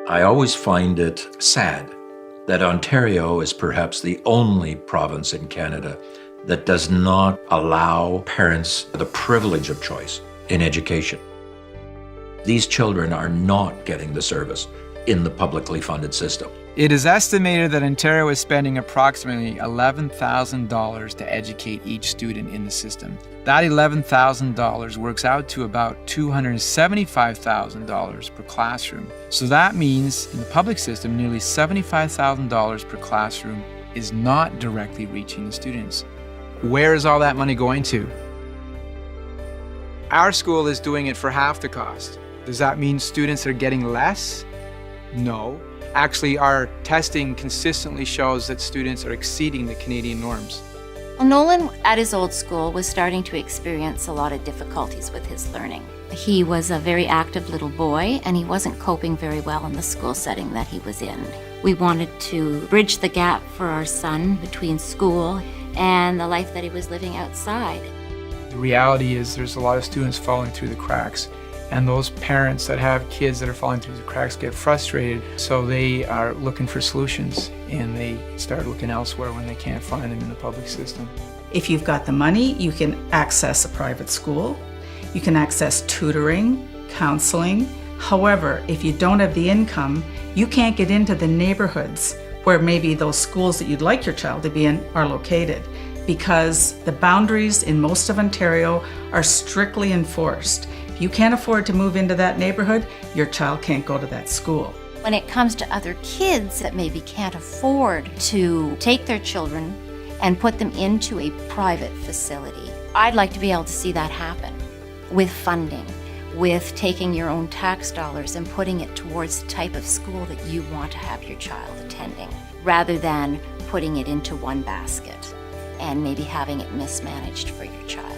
I always find it sad that Ontario is perhaps the only province in Canada that does not allow parents the privilege of choice in education. These children are not getting the service in the publicly funded system. It is estimated that Ontario is spending approximately $11,000 to educate each student in the system. That $11,000 works out to about $275,000 per classroom. So that means in the public system, nearly $75,000 per classroom is not directly reaching the students. Where is all that money going to? Our school is doing it for half the cost. Does that mean students are getting less? No. Actually, our testing consistently shows that students are exceeding the Canadian norms. Well, Nolan at his old school was starting to experience a lot of difficulties with his learning. He was a very active little boy and he wasn't coping very well in the school setting that he was in. We wanted to bridge the gap for our son between school and the life that he was living outside. The reality is there's a lot of students falling through the cracks, and those parents that have kids that are falling through the cracks get frustrated, so they are looking for solutions and they start looking elsewhere when they can't find them in the public system. If you've got the money, you can access a private school, you can access tutoring, counseling. However, if you don't have the income, you can't get into the neighborhoods where maybe those schools that you'd like your child to be in are located, because the boundaries in most of Ontario are strictly enforced. If you can't afford to move into that neighborhood, your child can't go to that school. When it comes to other kids that maybe can't afford to take their children and put them into a private facility, I'd like to be able to see that happen with funding, with taking your own tax dollars and putting it towards the type of school that you want to have your child attending, rather than putting it into one basket and maybe having it mismanaged for your child.